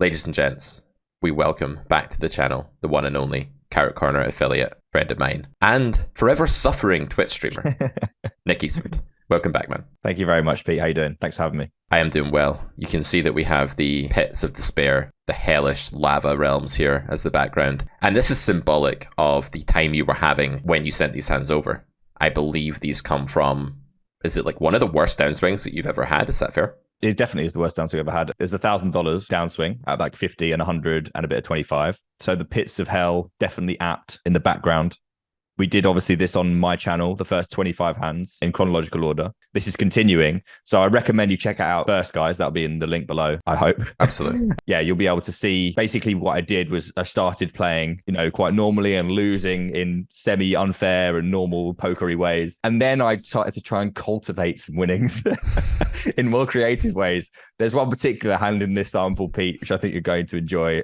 Ladies and gents, we welcome back to the channel the one and only Carrot Corner affiliate, friend of mine, and forever suffering Twitch streamer, Nick Eastwood. Welcome back, man. Thank you very much, Pete. How you doing? Thanks for having me. I am doing well. You can see that we have the pits of despair, the hellish lava realms here as the background. And this is symbolic of the time you were having when you sent these hands over. I believe these come from, is it like one of the worst downswings that you've ever had? Is that fair? It definitely is the worst downswing I've ever had. There's $1,000 downswing at like 50 and 100 and a bit of 25. So the pits of hell definitely apt in the background. We did obviously this on my channel, the first 25 hands in chronological order. This is continuing. So I recommend you check it out first, guys. That'll be in the link below, I hope. Absolutely. Yeah, you'll be able to see basically what I did was I started playing, quite normally and losing in semi-unfair and normal pokery ways. And then I started to try and cultivate some winnings in more creative ways. There's one particular hand in this sample, Pete, which I think you're going to enjoy.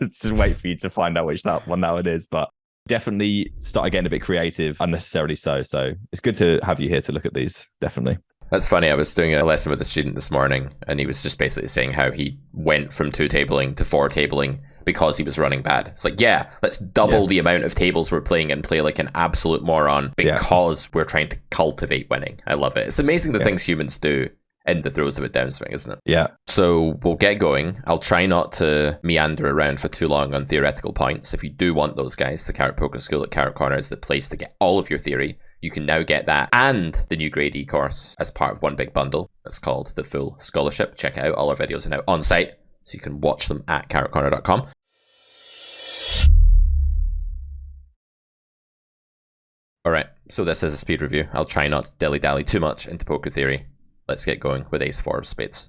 Just wait for you to find out which one that is. But definitely start getting a bit creative, unnecessarily so. So it's good to have you here to look at these, definitely. That's funny. I was doing a lesson with a student this morning, and he was just basically saying how he went from 2-tabling to 4-tabling because he was running bad. It's like, yeah, let's double the amount of tables we're playing and play like an absolute moron because we're trying to cultivate winning. I love it. It's amazing the things humans do in the throes of a downswing, isn't it? Yeah. So we'll get going. I'll try not to meander around for too long on theoretical points. If you do want those guys, the Carrot Poker School at Carrot Corner is the place to get all of your theory. You can now get that and the new Grade E course as part of one big bundle. It's called the Full Scholarship. Check it out. All our videos are now on site, so you can watch them at carrotcorner.com. All right, so this is a speed review. I'll try not to dilly-dally too much into poker theory. Let's get going with ace-4 of spades.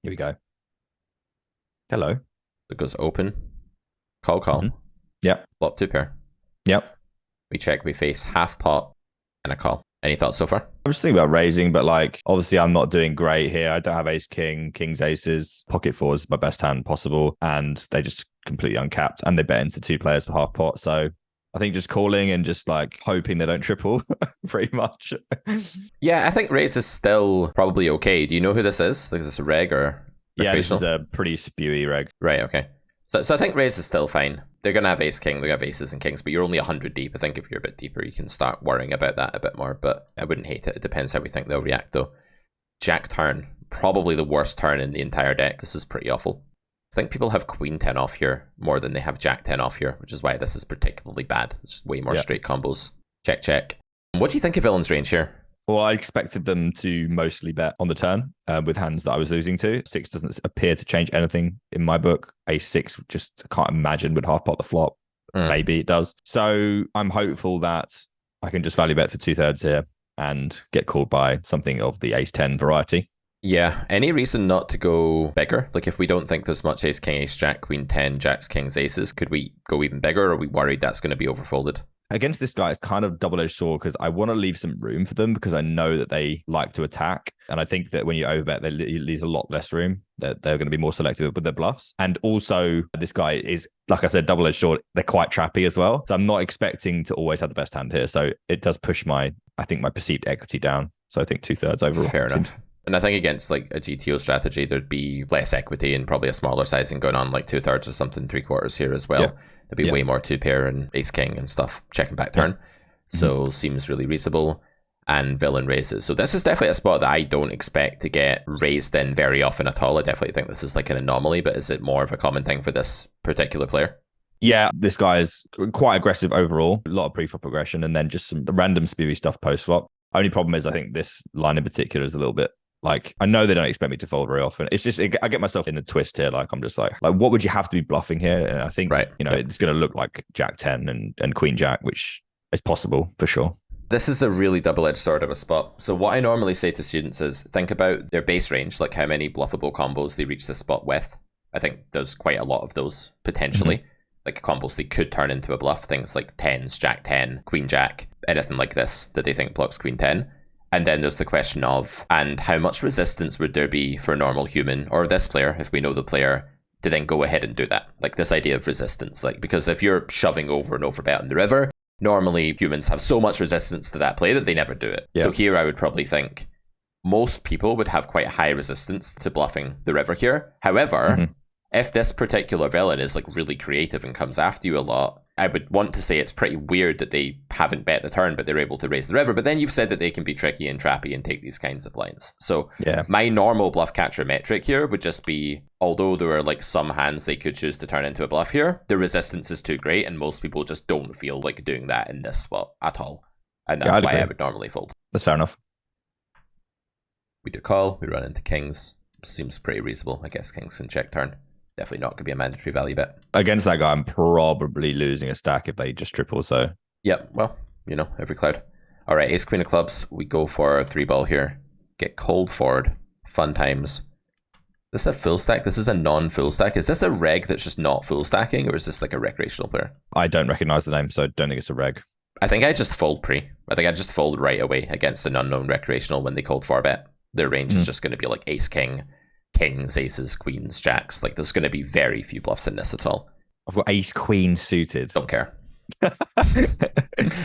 Here we go. Hello. It goes open, call. Yep. Flop 2 pair. Yep. We check, we face half pot and a call. Any thoughts so far? I'm just thinking about raising, but obviously I'm not doing great here. I don't have ace king, kings aces, pocket fours is my best hand possible, and they just completely uncapped, and they bet into 2 players for half pot. So I think just calling and just hoping they don't triple pretty much. Yeah, I think raise is still probably okay. Do you know who this is? Is this a reg or yeah, this is a pretty spewy reg. Right, okay. So I think raise is still fine. They're going to have ace king, they have aces and kings, but you're only 100 deep. I think if you're a bit deeper, you can start worrying about that a bit more, but I wouldn't hate it. It depends how we think they'll react though. Jack turn, probably the worst turn in the entire deck. This is pretty awful. I think people have queen 10 off here more than they have jack 10 off here, which is why this is particularly bad. It's just way more straight combos. Check, check. What do you think of villain's range here? Well, I expected them to mostly bet on the turn with hands that I was losing to. 6 doesn't appear to change anything in my book. Ace 6 just can't imagine would half pot the flop. Maybe it does. So I'm hopeful that I can just value bet for 2/3 here and get called by something of the ace 10 variety. Yeah, any reason not to go bigger? Like if we don't think there's much ace king, ace jack, queen 10, jacks, kings, aces, could we go even bigger, or are we worried that's going to be overfolded? Against this guy, it's kind of double-edged sword because I want to leave some room for them because I know that they like to attack. And I think that when you overbet, they leave a lot less room. They're going to be more selective with their bluffs. And also, this guy is, like I said, double-edged sword. They're quite trappy as well. So I'm not expecting to always have the best hand here. So it does push my perceived equity down. So I think 2/3 overall. Fair enough. And I think against like a GTO strategy, there'd be less equity and probably a smaller sizing going on, like 2/3 or something, 3/4 here as well. Yeah. There'd be way more 2-pair and ace king and stuff, checking back turn. So seems really reasonable. And villain raises. So this is definitely a spot that I don't expect to get raised in very often at all. I definitely think this is like an anomaly, but is it more of a common thing for this particular player? Yeah, this guy is quite aggressive overall. A lot of pre-flop aggression and then just some random spewy stuff post-flop. Only problem is I think this line in particular is a little bit I know they don't expect me to fold very often. It's just, I get myself in a twist here. I'm just like, what would you have to be bluffing here? And I think, it's going to look like jack 10 and queen jack, which is possible for sure. This is a really double-edged sword of a spot. So what I normally say to students is think about their base range, like how many bluffable combos they reach this spot with. I think there's quite a lot of those potentially. Like combos they could turn into a bluff. Things like 10s, jack 10, queen jack, anything like this that they think blocks queen 10. And then there's the question of, and how much resistance would there be for a normal human or this player, if we know the player, to then go ahead and do that? Like this idea of resistance, because if you're shoving over and over bet on the river, normally humans have so much resistance to that play that they never do it. So here I would probably think most people would have quite high resistance to bluffing the river here. However, If this particular villain is like really creative and comes after you a lot, I would want to say it's pretty weird that they haven't bet the turn, but they're able to raise the river. But then you've said that they can be tricky and trappy and take these kinds of lines. So my normal bluff catcher metric here would just be, although there are like some hands they could choose to turn into a bluff here, the resistance is too great, and most people just don't feel like doing that in this spot at all. And that's why I would normally fold. That's fair enough. We do call, we run into kings. Seems pretty reasonable. I guess kings can check turn. Definitely not going to be a mandatory value bet. Against that guy, I'm probably losing a stack if they just triple, so. Yep, well, you know, every cloud. All right, ace, queen of clubs. We go for a 3-ball here. Get cold forward. Fun times. Is this a full stack? This is a non-full stack. Is this a reg that's just not full stacking, or is this like a recreational player? I don't recognize the name, so I don't think it's a reg. I think I just fold pre. I think I just fold right away against an unknown recreational when they cold 4-bet. Their range is just going to be like ace, king, kings, aces, queens, jacks. Like, there's going to be very few bluffs in this at all. I've got ace, queen suited. Don't care. All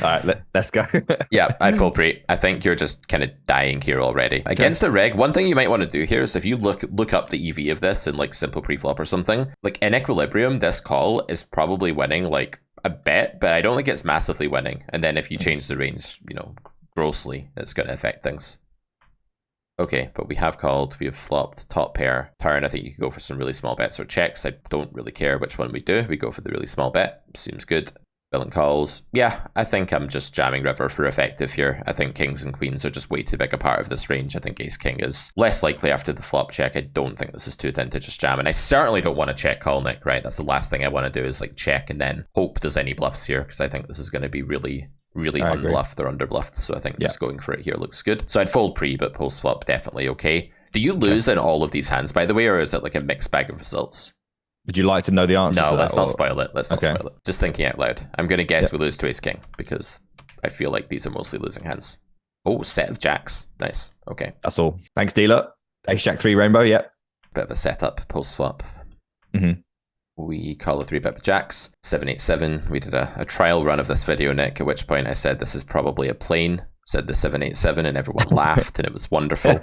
right, let's go. Yeah, I'd fold pre. I think you're just kind of dying here already. Against the reg, one thing you might want to do here is if you look up the EV of this in like simple preflop or something, like in equilibrium, this call is probably winning like a bet, but I don't think it's massively winning. And then if you change the range, you know, grossly, it's going to affect things. Okay, but we have called, we have flopped, top pair, turn. I think you could go for some really small bets or checks. I don't really care which one we do. We go for the really small bet. Seems good. Villain calls. Yeah, I think I'm just jamming river for effective here. I think kings and queens are just way too big a part of this range. I think ace king is less likely after the flop check. I don't think this is too thin to just jam. And I certainly don't want to check call, Nick, right? That's the last thing I want to do is like check and then hope there's any bluffs here, because I think this is going to be really unbluffed or underbluffed. So I think just going for it here looks good. So I'd fold pre, but post flop definitely okay. Do you lose in all of these hands, by the way, or is it like a mixed bag of results? Would you like to know the answer to that? No, let's not spoil it. Let's not spoil it. Just thinking out loud. I'm going to guess we lose to ace king because I feel like these are mostly losing hands. Oh, set of jacks. Nice. Okay. That's all. Thanks, dealer. Ace jack 3 rainbow, yep. Bit of a setup, post flop. Mm-hmm. We call a 3-bet with jacks. 7-8-7. We did a trial run of this video, Nick, at which point I said this is probably a plane. Said the 7-8-7 and everyone laughed and it was wonderful.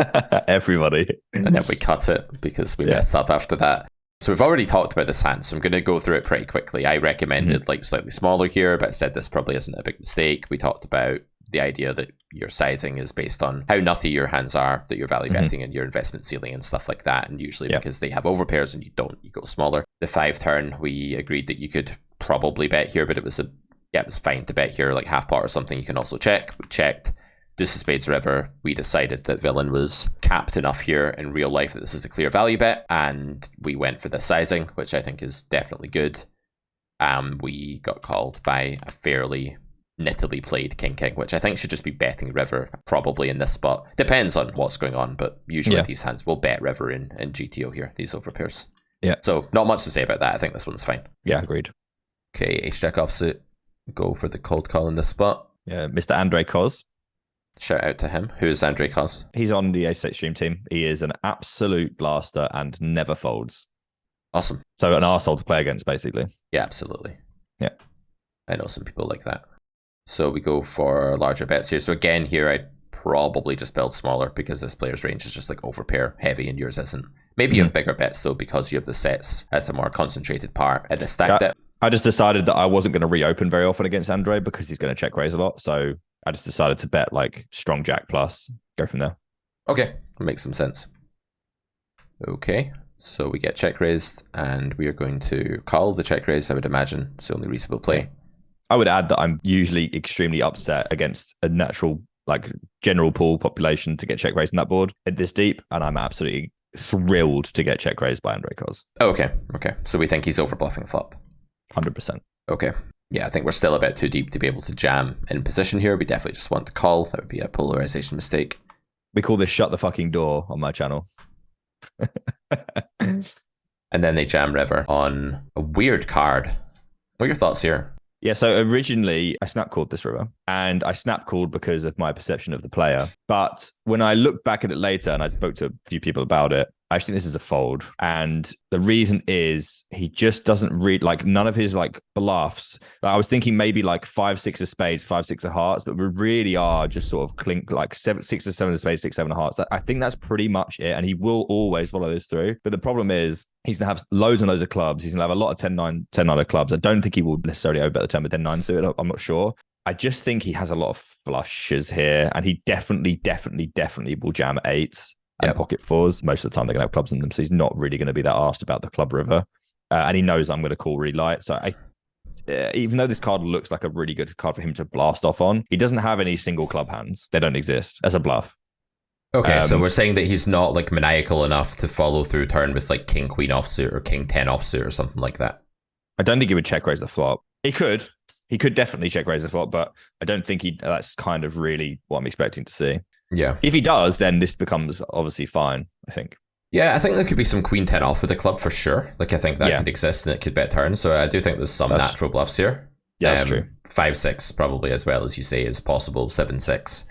Everybody. And then we cut it because we messed up after that. So we've already talked about this hand, so I'm going to go through it pretty quickly. I recommended like slightly smaller here, but I said this probably isn't a big mistake. We talked about the idea that your sizing is based on how nutty your hands are, that you're value betting and your investment ceiling and stuff like that. And usually because they have overpairs and you don't, you go smaller. The 5 turn, we agreed that you could probably bet here, but it was it was fine to bet here, like half pot or something. You can also check. We checked. Deuce of spades river. We decided that villain was capped enough here in real life that this is a clear value bet, and we went for the sizing, which I think is definitely good. We got called by a fairly nittily played king, which I think should just be betting river probably in this spot. Depends on what's going on, but usually these hands will bet river in GTO here, these overpairs. Yeah. So not much to say about that. I think this one's fine. Yeah, agreed. Okay, ace jack offsuit. Go for the cold call in this spot. Yeah, Mr. Andre Koz. Shout out to him. Who is Andre Koz? He's on the Ace Stream team. He is an absolute blaster and never folds. Awesome. So an arsehole to play against, basically. Yeah, absolutely. Yeah. I know some people like that. So we go for larger bets here. So again, here I'd probably just build smaller because this player's range is just like overpair heavy and yours isn't. Maybe you have bigger bets though because you have the sets as a more concentrated part at the stack depth. I just decided that I wasn't going to reopen very often against Andre because he's going to check raise a lot. So I just decided to bet like strong jack plus, go from there. Okay, makes some sense. Okay, so we get check raised and we are going to call the check raise. I would imagine it's the only reasonable play. I would add that I'm usually extremely upset against a natural, like general pool population to get check raised in that board at this deep, and I'm absolutely thrilled to get check raised by Andre Koz. Okay. So we think he's over bluffing flop. 100%. Okay. Yeah, I think we're still a bit too deep to be able to jam in position here. We definitely just want to call. That would be a polarization mistake. We call this shut the fucking door on my channel. And then they jam river on a weird card. What are your thoughts here? Yeah, so originally I snap called this river, and I snap called because of my perception of the player. But when I look back at it later and I spoke to a few people about it, I actually think this is a fold. And the reason is he just doesn't read, like, none of his like bluffs. Like, I was thinking maybe like 5-6 of spades, 5-6 of hearts, but we really are just sort of clink like 6 or 7 of spades, 6, 7 of hearts. I think that's pretty much it. And he will always follow this through. But the problem is he's going to have loads and loads of clubs. He's going to have a lot of 10-9, 10-9 of clubs. I don't think he will necessarily overbet the 10 with 10-9 suited. I'm not sure. I just think he has a lot of flushes here, and he definitely will jam eights and pocket fours. Most of the time they're going to have clubs in them, so he's not really going to be that asked about the club river. And he knows I'm going to call really light. So even though this card looks like a really good card for him to blast off on, he doesn't have any single club hands. They don't exist as a bluff. Okay, so we're saying that he's not like maniacal enough to follow through turn with like king queen offsuit or king 10 offsuit or something like that. I don't think he would check raise the flop. He could definitely check raise the flop, but I don't think that's kind of really what I'm expecting to see. Yeah. If he does, then this becomes obviously fine, I think. Yeah, I think there could be some queen 10 off with the club for sure. Like, I think that could exist and it could bet turn. So I do think there's some natural bluffs here. Yeah, that's true. 5-6 probably as well, as you say, is possible. 7-6.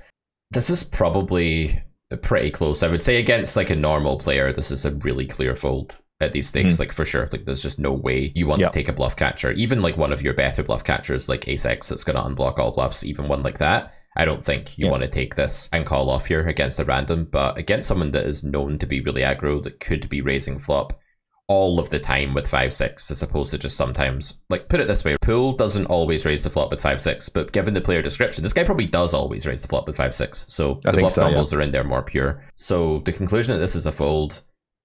This is probably pretty close. I would say against like a normal player, this is a really clear fold at these stakes, like for sure. Like, there's just no way you want to take a bluff catcher. Even like one of your better bluff catchers, like ace-x, that's going to unblock all bluffs, even one like that. I don't think you want to take this and call off here against a random, but against someone that is known to be really aggro, that could be raising flop all of the time with 5-6, as opposed to just sometimes. Like, put it this way, pool doesn't always raise the flop with 5-6, but given the player description, this guy probably does always raise the flop with 5-6. So the bluff combos are in there more pure. So the conclusion that this is a fold,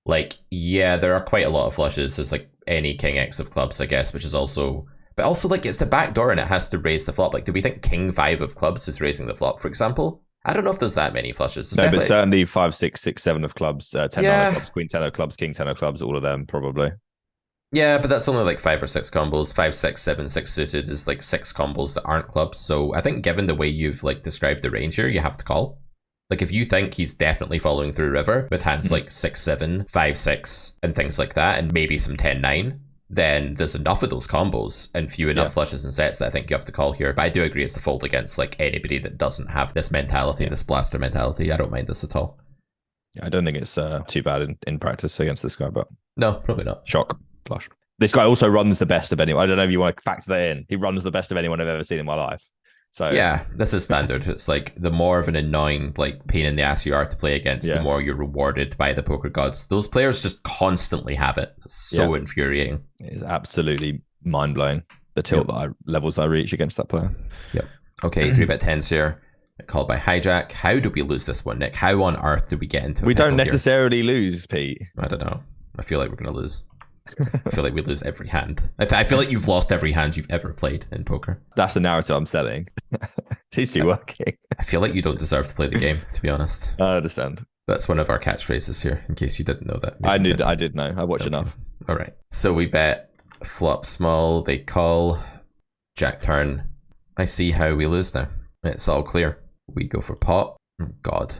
like, yeah, there are quite a lot of flushes. There's like any king X of clubs, I guess, which is also... But also, like, it's a backdoor and it has to raise the flop. Like, do we think king 5 of clubs is raising the flop, for example? I don't know if there's that many flushes. No, but certainly 5, 6, 6, 7 of clubs, 10 of clubs, queen 10 of clubs, king 10 of clubs, all of them probably. Yeah, but that's only like 5 or 6 combos. 5, 6, 7, 6 suited is like 6 combos that aren't clubs. So I think given the way you've like described the range here, you have to call. Like, if you think he's definitely following through river with hands like 6, 7, 5, 6, and things like that, and maybe some 10, 9, then there's enough of those combos and few enough flushes and sets that I think you have to call here. But I do agree it's the fold against like anybody that doesn't have this mentality, this blaster mentality. I don't mind this at all. Yeah, I don't think it's too bad in practice against this guy, but no, probably not. Shock, flush. This guy also runs the best of anyone. I don't know if you want to factor that in. He runs the best of anyone I've ever seen in my life. So yeah, this is standard. It's like the more of an annoying like pain in the ass you are to play against, the more you're rewarded by the poker gods. Those players just constantly have it. It's so infuriating. It's absolutely mind blowing the tilt levels I reach against that player. Yep. Okay, 3-bet 10s here. Called by hijack. How do we lose this one, Nick? How on earth do we get into? We don't necessarily lose, Pete. I don't know. I feel like we're gonna lose. I feel like we lose every hand. I feel like you've lost every hand you've ever played in poker. That's the narrative I'm selling. Seems to be working. I feel like you don't deserve to play the game, to be honest. I understand. That's one of our catchphrases here, in case you didn't know that. I did know. I watched enough. All right. So we bet flop small. They call jack turn. I see how we lose now. It's all clear. We go for pot. Oh, God.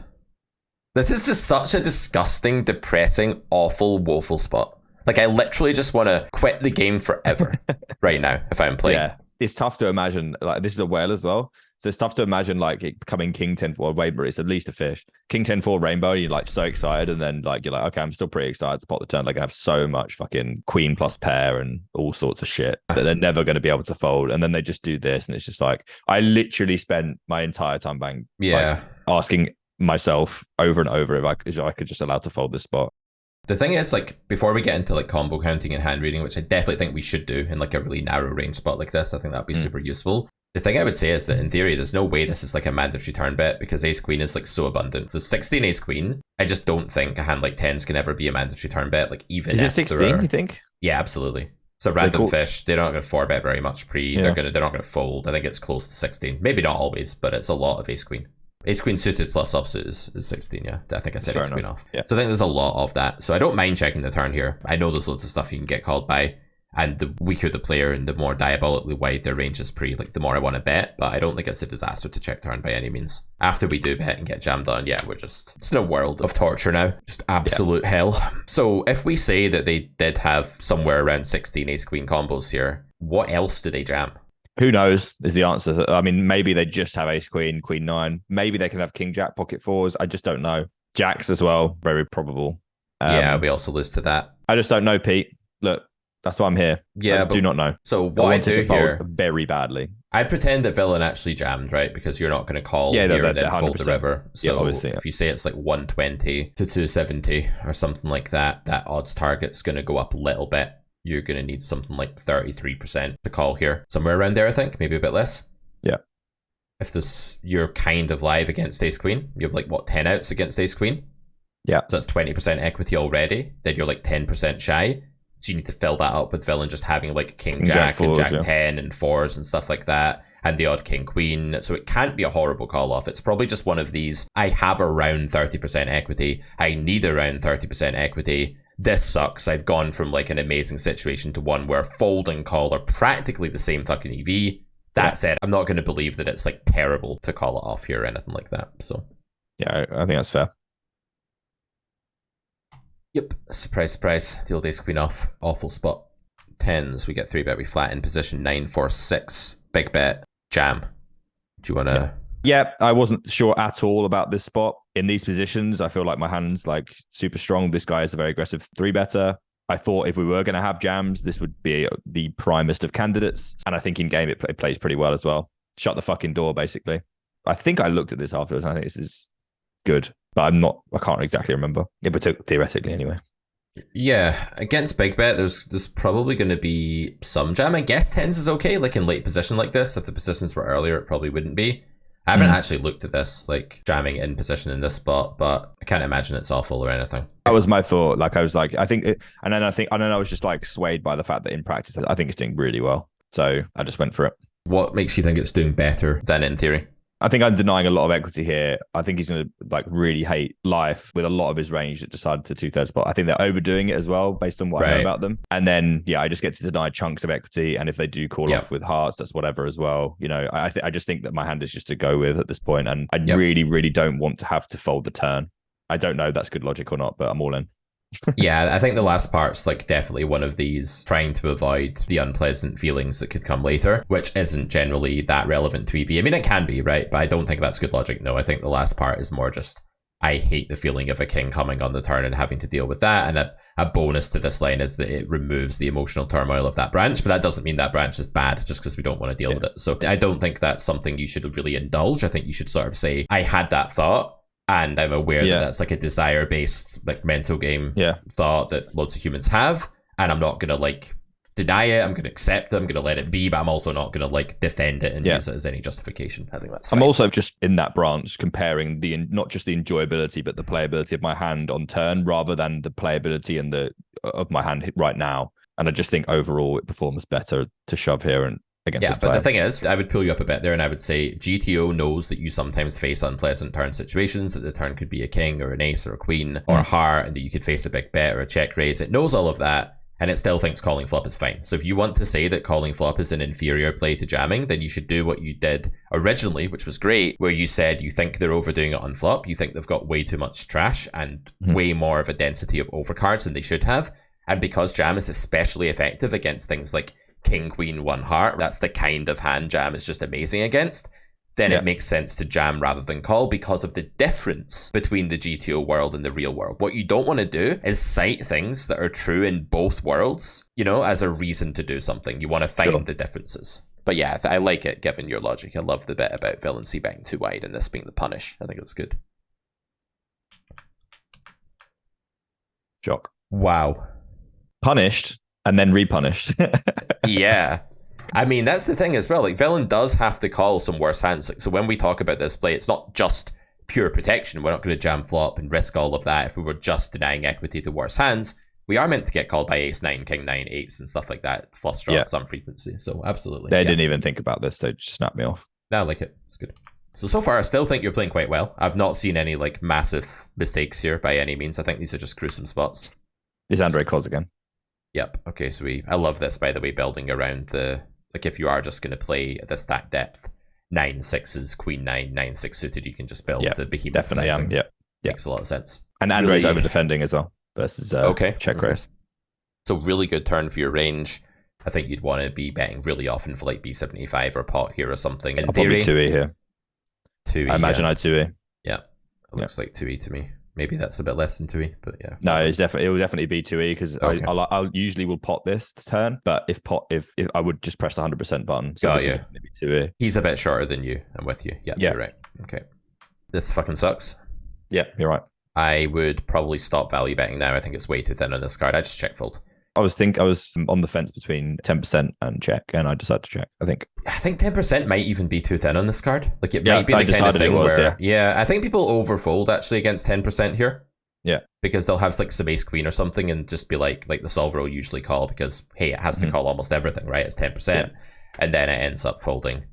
This is just such a disgusting, depressing, awful, woeful spot. Like, I literally just want to quit the game forever right now if I'm playing. Yeah, it's tough to imagine. Like, this is a whale as well. So it's tough to imagine, like, it becoming king 10-4 rainbow. It's at least a fish. King 10-4 rainbow, you're, like, so excited. And then, like, you're like, okay, I'm still pretty excited to pot the turn. Like, I have so much fucking queen plus pair and all sorts of shit that they're never going to be able to fold. And then they just do this. And it's just like, I literally spent my entire time like, asking myself over and over if I could just allow to fold this spot. The thing is, like, before we get into like combo counting and hand reading, which I definitely think we should do in like a really narrow range spot like this, I think that'd be super useful. The thing I would say is that in theory, there's no way this is like a mandatory turn bet because ace queen is like so abundant. So 16 ace queen, I just don't think a hand like 10s can ever be a mandatory turn bet. Like, even is it 16? You think? Yeah, absolutely. So random fish, they're not going to 4-bet very much pre. They're not going to fold. I think it's close to 16. Maybe not always, but it's a lot of ace queen. Ace queen suited plus offsuit is 16, yeah. I think I said ace queen off. Yeah. So I think there's a lot of that. So I don't mind checking the turn here. I know there's loads of stuff you can get called by, and the weaker the player and the more diabolically wide their range is pre, like the more I want to bet, but I don't think it's a disaster to check turn by any means. After we do bet and get jammed on, it's in a world of torture now. Just absolute hell. So if we say that they did have somewhere around 16 ace queen combos here, what else do they jam? Who knows is the answer. I mean, maybe they just have ace queen, queen 9. Maybe they can have king jack, pocket fours. I just don't know. Jacks as well, very probable. Yeah, we also lose to that. I just don't know, Pete. Look, that's why I'm here. Yeah, I just do not know. So I what I wanted do to fold here, very badly. I pretend that villain actually jammed, right? Because you're not going to call Yeah, here and then 100%. fold the river. So Yeah, obviously, if you say it's like 120 to 270 or something like that, that odds target's going to go up a little bit. You're going to need something like 33% to call here. Somewhere around there, I think. Maybe a bit less. Yeah. If you're kind of live against ace queen, you have like, what, 10 outs against ace queen? Yeah. So that's 20% equity already. Then you're like 10% shy. So you need to fill that up with villain just having like king jack and jack 10 and fours and stuff like that. And the odd king queen. So it can't be a horrible call off. It's probably just one of these, I have around 30% equity. I need around 30% equity. This sucks. I've gone from like an amazing situation to one where fold and call are practically the same fucking EV. That said, I'm not going to believe that it's like terrible to call it off here or anything like that. So yeah, I think that's fair. Yep, surprise, surprise. The old ace queen off. Awful spot. Tens, we get 3-bet, we flat in position. 9, 4, 6. Big bet. Jam. Do you want to... Yeah, I wasn't sure at all about this spot. In these positions, I feel like my hand's like super strong. This guy is a very aggressive 3-better. I thought if we were going to have jams, this would be the primest of candidates. And I think in game, it plays pretty well as well. Shut the fucking door, basically. I think I looked at this afterwards and I think this is good. But I can't exactly remember. If we took theoretically anyway. Yeah, against big bet, there's probably going to be some jam. I guess tens is okay, like in late position like this. If the positions were earlier, it probably wouldn't be. I haven't actually looked at this, like jamming in position in this spot, but I can't imagine it's awful or anything. That was my thought. Like I was like, I think, and then I was just like swayed by the fact that in practice, I think it's doing really well. So I just went for it. What makes you think it's doing better than in theory? I think I'm denying a lot of equity here. I think he's going to like really hate life with a lot of his range that decided to 2/3 spot. I think they're overdoing it as well based on what I know about them. And then, yeah, I just get to deny chunks of equity. And if they do call off with hearts, that's whatever as well. You know, I just think that my hand is just to go with at this point. And I really, really don't want to have to fold the turn. I don't know if that's good logic or not, but I'm all in. Yeah, I think the last part's like definitely one of these trying to avoid the unpleasant feelings that could come later, which isn't generally that relevant to EV. I mean, it can be, right? But I don't think that's good logic. No, I think the last part is more just, I hate the feeling of a king coming on the turn and having to deal with that. And a bonus to this line is that it removes the emotional turmoil of that branch, but that doesn't mean that branch is bad just because we don't want to deal with it. So I don't think that's something you should really indulge. I think you should sort of say, I had that thought, and I'm aware that that's like a desire-based like mental game thought that loads of humans have, and I'm not gonna like deny it. I'm gonna accept it. I'm gonna let it be, but I'm also not gonna like defend it and use it as any justification. I think that's fine. I'm also just in that branch comparing not just the enjoyability but the playability of my hand on turn rather than the playability and of my hand right now. And I just think overall it performs better to shove here and against this player. But the thing is, I would pull you up a bit there and I would say GTO knows that you sometimes face unpleasant turn situations, that the turn could be a king or an ace or a queen or a heart, and that you could face a big bet or a check raise. It knows all of that, and it still thinks calling flop is fine. So if you want to say that calling flop is an inferior play to jamming, then you should do what you did originally, which was great, where you said you think they're overdoing it on flop. You think they've got way too much trash and way more of a density of overcards than they should have. And because jam is especially effective against things like king, queen, one heart, that's the kind of hand jam is just amazing against, then it makes sense to jam rather than call because of the difference between the GTO world and the real world. What you don't want to do is cite things that are true in both worlds, you know, as a reason to do something. You want to find the differences. But yeah, I like it given your logic. I love the bit about villain c-betting too wide and this being the punish. I think it's good. Shock. Wow. Punished and then repunished. Yeah. I mean, that's the thing as well. Like, villain does have to call some worse hands. Like, so when we talk about this play, it's not just pure protection. We're not going to jam flop and risk all of that. If we were just denying equity to worse hands, we are meant to get called by ace nine, king nine, eights and stuff like that. Flush draw at some frequency. So absolutely. They didn't even think about this. They just snapped me off. I like it. It's good. So far, I still think you're playing quite well. I've not seen any like massive mistakes here by any means. I think these are just gruesome spots. Is Andre calls again? Yep. Okay, so I love this, by the way, building around the, like, if you are just going to play at the stack depth, 9-6s, queen 9, 9-6 suited, you can just build the behemoth definitely sizing. Yeah. Makes a lot of sense. And Andre's over defending as well versus check raise. So really good turn for your range. I think you'd want to be betting really often for like B75 or pot here or something. In I'll theory, probably 2E here. 2E. I imagine I'd 2E. Yeah. It looks like 2E to me. maybe that's a bit less than 2e, but yeah. No, it will definitely be 2e because Okay. I usually will pot this turn, but if I would just press the 100% button, so this will definitely be 2e. He's a bit shorter than you. I'm with you. Yeah, you're right. Okay, this fucking sucks. Yeah, you're right. I would probably stop value betting now. I think it's way too thin on this card. I just check fold. I was on the fence between 10% and check, and I decided to check. I think 10% might even be too thin on this card. Like it might be the kind of thing where I think people overfold actually against 10% here. Yeah, because they'll have like some ace queen or something and just be like the solver will usually call because hey, it has to call almost everything, right? It's 10%, and then it ends up folding.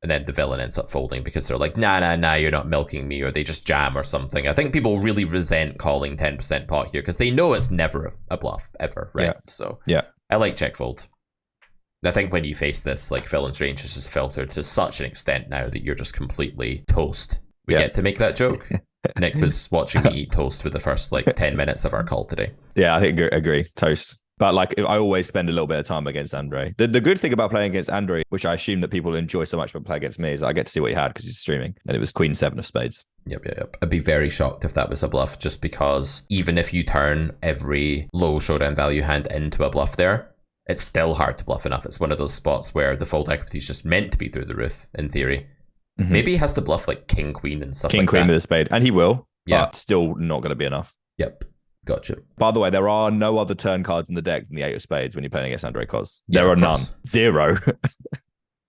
And then the villain ends up folding because they're like, nah, you're not milking me, or they just jam or something. I think people really resent calling 10% pot here because they know it's never a bluff, ever, right? So I like check fold. I think when you face this, like villain's range is just filtered to such an extent now that you're just completely toast. We get to make that joke. Nick was watching me eat toast for the first like 10 minutes of our call today. Yeah, I think agree. Toast. But like, I always spend a little bit of time against Andre. The good thing about playing against Andre, which I assume that people enjoy so much when playing against me, is I get to see what he had because he's streaming, and it was Queen 7 of spades. Yep. I'd be very shocked if that was a bluff, just because even if you turn every low showdown value hand into a bluff there, it's still hard to bluff enough. It's one of those spots where the fold equity is just meant to be through the roof, in theory. Maybe he has to bluff like king, queen and stuff like that. King, queen with a spade, and he will, but still not going to be enough. Yep. Gotcha. By the way, there are no other turn cards in the deck than the 8 of spades when you're playing against Andre Cos. There are none. 0.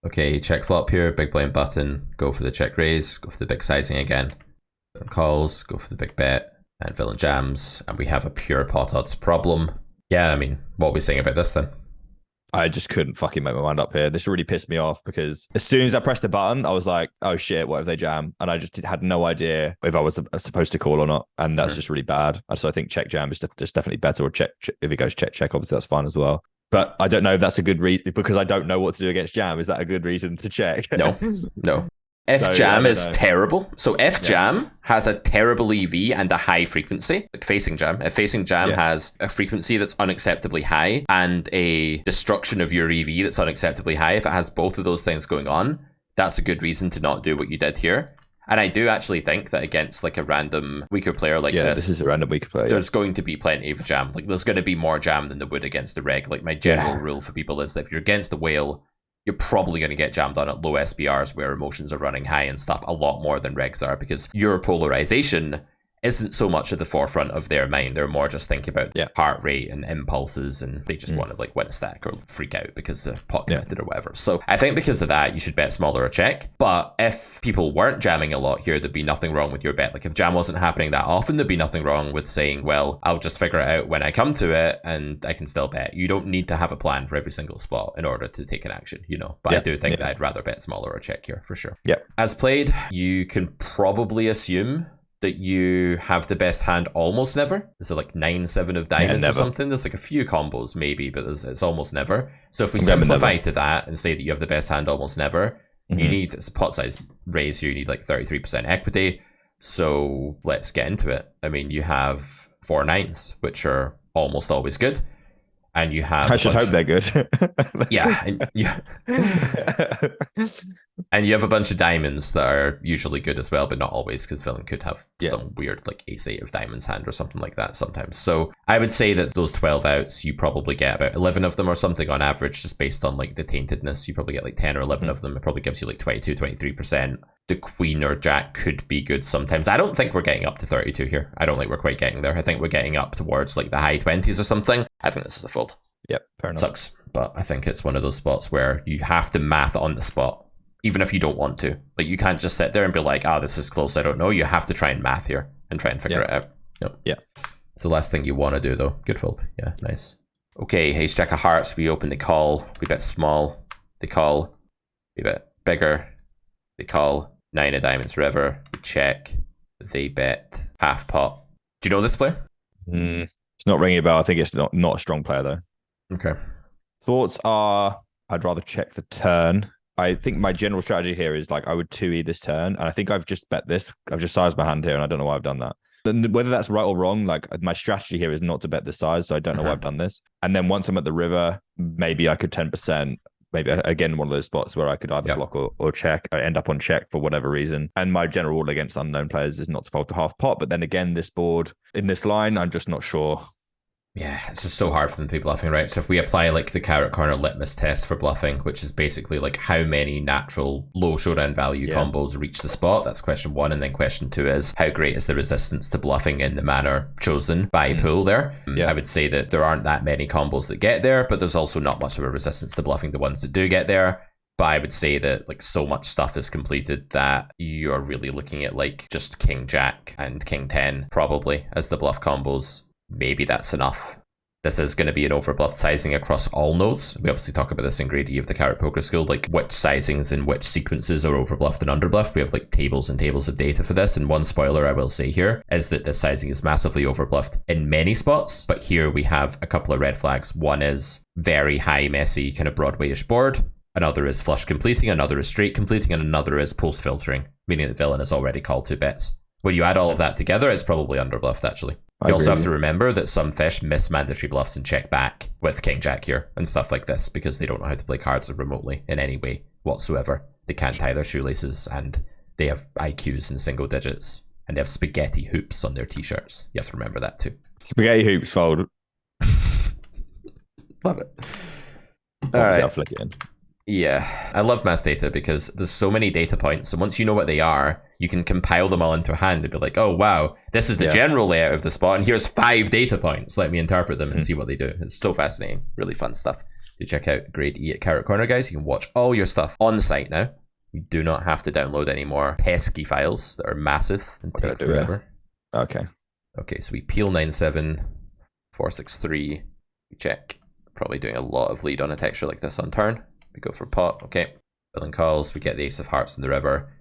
Okay, check flop here, big blind button, go for the check raise, go for the big sizing again. Calls, go for the big bet, and villain jams, and we have a pure pot odds problem. Yeah, I mean, what are we saying about this then? I just couldn't fucking make my mind up here. This really pissed me off because as soon as I pressed the button, I was like, oh shit, what if they jam? And I just had no idea if I was supposed to call or not. And that's just really bad. So I think check jam is just definitely better, or check. If it goes check, obviously that's fine as well. But I don't know if that's a good reason because I don't know what to do against jam. Is that a good reason to check? No. If jam is terrible. So if jam has a terrible EV and a high frequency, like facing jam, if facing jam has a frequency that's unacceptably high and a destruction of your EV that's unacceptably high, if it has both of those things going on, that's a good reason to not do what you did here. And I do actually think that against like a random weaker player like this is a random weaker player. There's going to be plenty of jam. Like there's going to be more jam than there would against the reg. Like my general rule for people is that if you're against the whale, you're probably going to get jammed on at low SBRs where emotions are running high and stuff a lot more than regs are, because your polarization isn't so much at the forefront of their mind. They're more just thinking about heart rate and impulses, and they just want to like win a stack or freak out because the pot committed or whatever. So I think because of that, you should bet smaller or check. But if people weren't jamming a lot here, there'd be nothing wrong with your bet. Like if jam wasn't happening that often, there'd be nothing wrong with saying, well, I'll just figure it out when I come to it and I can still bet. You don't need to have a plan for every single spot in order to take an action, you know. But I do think that I'd rather bet smaller or check here for sure. As played, you can probably assume that you have the best hand almost never. Is it like 9-7 of diamonds or something? There's like a few combos maybe, but it's almost never. So if we simplify to that and say that you have the best hand almost never, you need, it's a pot size raise here, you need like 33% equity. So let's get into it. I mean, you have 4 9s, which are almost always good. And you have... I should hope they're good. And you have a bunch of diamonds that are usually good as well, but not always, because villain could have some weird like ace-8 of diamonds hand or something like that sometimes. So I would say that those 12 outs, you probably get about 11 of them or something on average, just based on like the taintedness. You probably get like 10 or 11 of them. It probably gives you like 22, 23%. The queen or jack could be good sometimes. I don't think we're getting up to 32 here. I don't think we're quite getting there. I think we're getting up towards like the high 20s or something. I think this is a fold. Yep, fair enough. Sucks, but I think it's one of those spots where you have to math on the spot, even if you don't want to. Like you can't just sit there and be like, this is close, I don't know. You have to try and math here and try and figure it out. It's the last thing you want to do though. Good fold. Yeah, nice. Okay, ace jack of hearts. We open the call. We bet small. They call. We bet bigger. They call. 9 of diamonds river. We check. They bet half pot. Do you know this player? It's not ringing a bell. I think it's not a strong player though. Okay. Thoughts are, I'd rather check the turn. I think my general strategy here is like I would 2e this turn, and I think I've just bet this. I've just sized my hand here, and I don't know why I've done that. And whether that's right or wrong, like my strategy here is not to bet this size, so I don't know why I've done this. And then once I'm at the river, maybe I could 10%, maybe again one of those spots where I could either block or check. I end up on check for whatever reason. And my general rule against unknown players is not to fold to half pot. But then again, this board in this line, I'm just not sure. Yeah, it's just so hard for them to be bluffing, right? So if we apply like the carrot corner litmus test for bluffing, which is basically like how many natural low showdown value combos reach the spot, that's question 1. And then question 2 is how great is the resistance to bluffing in the manner chosen by pool there? I would say that there aren't that many combos that get there, but there's also not much of a resistance to bluffing the ones that do get there. But I would say that like so much stuff is completed that you're really looking at like just king jack and king 10 probably as the bluff combos. Maybe that's enough. This is going to be an overbluffed sizing across all nodes. We obviously talk about this in grade E of the Carrot Poker School, like which sizings and which sequences are overbluffed and underbluffed. We have like tables and tables of data for this. And one spoiler I will say here is that this sizing is massively overbluffed in many spots. But here we have a couple of red flags. One is very high, messy, kind of Broadway-ish board. Another is flush completing. Another is straight completing. And another is post filtering, meaning that villain has already called 2 bets. When you add all of that together, it's probably underbluffed actually. You also have to remember that some fish miss mandatory bluffs and check back with king jack here and stuff like this because they don't know how to play cards remotely in any way whatsoever. They can't tie their shoelaces and they have IQs in single digits and they have spaghetti hoops on their t-shirts. You have to remember that too. Spaghetti hoops fold. Love it. All right. I'll flick it in. Yeah, I love mass data because there's so many data points, and once you know what they are, you can compile them all into a hand and be like, oh wow, this is the general layout of the spot, and here's 5 data points. Let me interpret them and see what they do. It's so fascinating. Really fun stuff. Do check out Grade E at Carrot Corner, guys. You can watch all your stuff on site now. You do not have to download any more pesky files that are massive and take forever. Okay. Okay, so we peel 9-7, 4-6-3. We check. Probably doing a lot of lead on a texture like this on turn. We go for pot, okay. Villain calls, we get the ace of hearts in the river.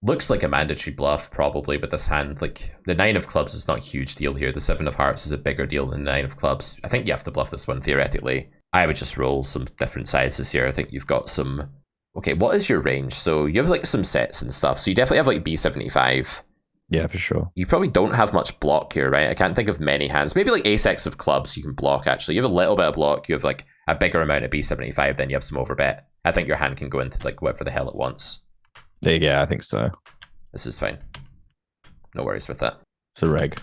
Looks like a mandatory bluff, probably, with this hand. Like, the 9 of clubs is not a huge deal here. The 7 of hearts is a bigger deal than the 9 of clubs. I think you have to bluff this one, theoretically. I would just roll some different sizes here. I think you've got some... Okay, what is your range? So you have, like, some sets and stuff. So you definitely have, like, B75. Yeah, for sure. You probably don't have much block here, right? I can't think of many hands. Maybe, like, ace-x of clubs you can block, actually. You have a little bit of block. You have, like, a bigger amount of B75, then you have some overbet. I think your hand can go into like whatever the hell it wants. Yeah, I think so. This is fine. No worries with that. It's a reg.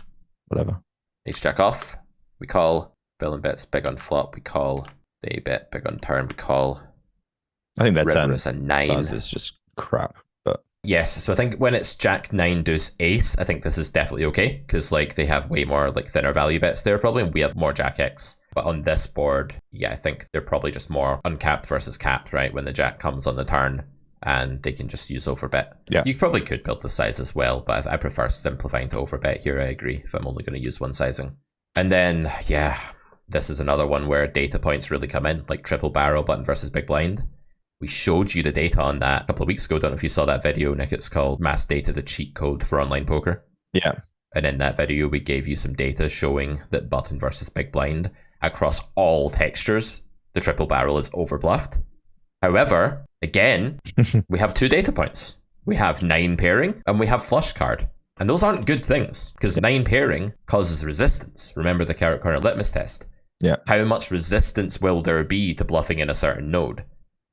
Whatever. Ace jack off. We call. Villain bets big on flop. We call. They bet big on turn. We call. I think that's river is a 9. It's just crap. But yes, so I think when it's jack 9 deuce ace, I think this is definitely okay because like they have way more like thinner value bets there probably, and we have more jack X. But on this board, yeah, I think they're probably just more uncapped versus capped, right? When the jack comes on the turn and they can just use overbet. Yeah. You probably could build the size as well, but I prefer simplifying to overbet here. I agree if I'm only going to use one sizing. And then, yeah, this is another one where data points really come in, like triple barrel button versus big blind. We showed you the data on that a couple of weeks ago. Don't know if you saw that video, Nick. It's called Mass Data, the cheat code for online poker. Yeah. And in that video, we gave you some data showing that button versus big blind across all textures, the triple barrel is overbluffed. However, again, we have 2 data points. We have 9 pairing and we have flush card. And those aren't good things because 9 pairing causes resistance. Remember the Carrot Corner litmus test. Yeah. How much resistance will there be to bluffing in a certain node?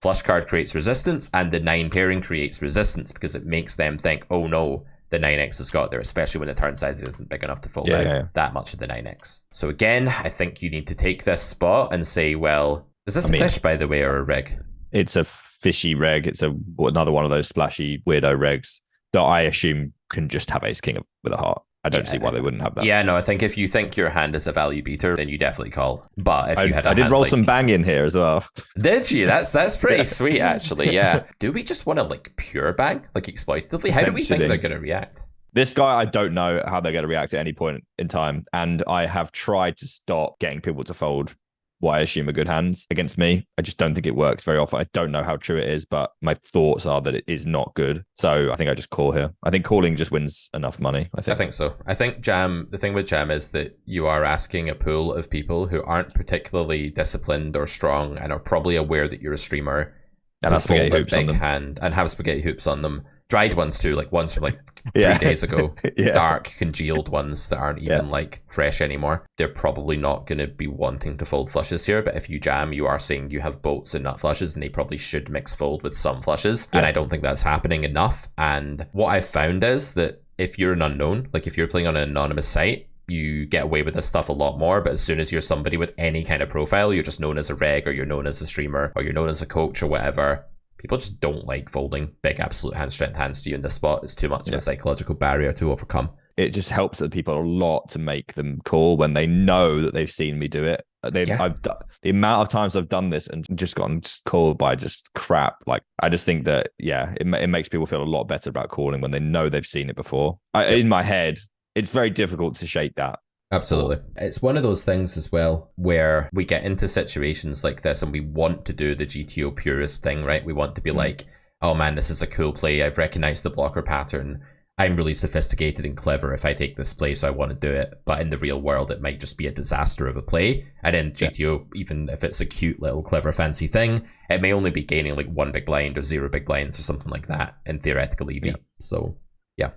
Flush card creates resistance and the 9 pairing creates resistance because it makes them think, oh no, the 9x has got there, especially when the turn size isn't big enough to fold out that much of the 9x. So again, I think you need to take this spot and say, well, is this a fish, by the way, or a reg? It's a fishy reg. It's another one of those splashy weirdo regs that I assume can just have ace king with a heart. I don't see why they wouldn't have that. Yeah, no, I think if you think your hand is a value beater, then you definitely call. But if you had I did roll some bang in here as well. Did you? That's pretty sweet, actually, yeah. Do we just want to, like, pure bang? Like, exploitatively? How do we think they're going to react? This guy, I don't know how they're going to react at any point in time. And I have tried to stop getting people to fold what I assume are good hands against me. I just don't think it works very often. I don't know how true it is, but my thoughts are that it is not good. So I think I just call here. I think calling just wins enough money. I think so. I think Jam, the thing with Jam is that you are asking a pool of people who aren't particularly disciplined or strong and are probably aware that you're a streamer and have spaghetti hoops on them. And have spaghetti hoops on them dried ones too, like ones from like Yeah. 3 days ago. Yeah. Dark, congealed ones that aren't even like fresh anymore. They're probably not going to be wanting to fold flushes here, but if you jam, you are saying you have bolts and nut flushes, and they probably should mix fold with some flushes. And I don't think that's happening enough. And what I've found is that if you're an unknown, like if you're playing on an anonymous site, you get away with this stuff a lot more. But as soon as you're somebody with any kind of profile, you're just known as a reg, or you're known as a streamer, or you're known as a coach or whatever, people just don't like folding big absolute hand strength hands to you in this spot. It's too much of a psychological barrier to overcome. It just helps the people a lot to make them call when they know that they've seen me do it. The amount of times I've done this and just gotten called by just crap. Like, I just think that, it makes people feel a lot better about calling when they know they've seen it before. In my head, it's very difficult to shake that. Absolutely. It's one of those things as well where we get into situations like this and we want to do the GTO purist thing, right? We want to be like, oh man, this is a cool play. I've recognized the blocker pattern. I'm really sophisticated and clever if I take this play, so I want to do it. But in the real world, it might just be a disaster of a play. And in GTO, even if it's a cute little clever fancy thing, it may only be gaining like 1 big blind or 0 big blinds or something like that in theoretical EV. So yeah.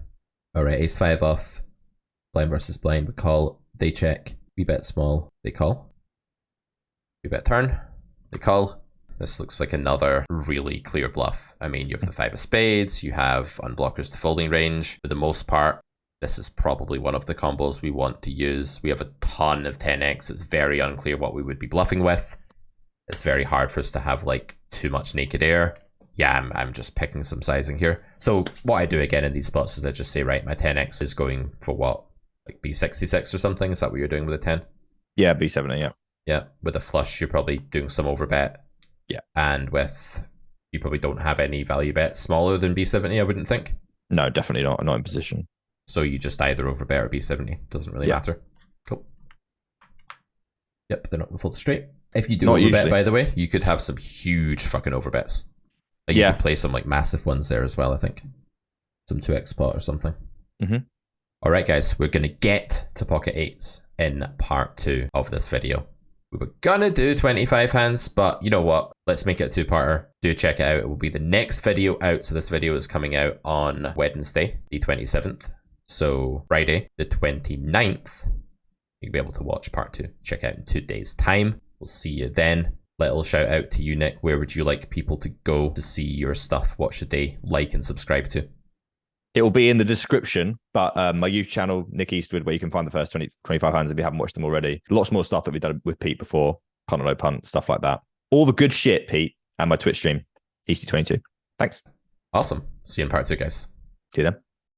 All right, ace 5 off. Blind versus blind, we call, they check, we bet small, they call. We bet turn, they call. This looks like another really clear bluff. I mean, you have the 5 of spades, you have unblockers to folding range. For the most part, this is probably one of the combos we want to use. We have a ton of 10x. It's very unclear what we would be bluffing with. It's very hard for us to have like too much naked air. Yeah, I'm just picking some sizing here. So what I do again in these spots is I just say, right, my 10x is going for what? Like B66 or something? Is that what you're doing with a 10? Yeah, B70, yeah. Yeah, with a flush, you're probably doing some overbet. Yeah. And with, you probably don't have any value bets smaller than B70, I wouldn't think. No, definitely not. Not in position. So you just either overbet or B70. Doesn't really matter. Cool. Yep, they're not going to fold straight. If you do overbet, usually, by the way, you could have some huge fucking overbets. Like you could play some like massive ones there as well, I think. Some 2x spot or something. Mm-hmm. All right, guys, we're going to get to pocket 8s in part 2 of this video. We were going to do 25 hands, but you know what? Let's make it a 2-parter. Do check it out. It will be the next video out. So this video is coming out on Wednesday, the 27th. So Friday, the 29th, you'll be able to watch part 2. Check out in 2 days' time. We'll see you then. Little shout out to you, Nick. Where would you like people to go to see your stuff? What should they like and subscribe to? It will be in the description, but my YouTube channel, Nick Eastwood, where you can find the first 25 hands if you haven't watched them already. Lots more stuff that we've done with Pete before, punt or no punt, stuff like that. All the good shit, Pete, and my Twitch stream, Easty22. Thanks. Awesome. See you in part 2, guys. See you then.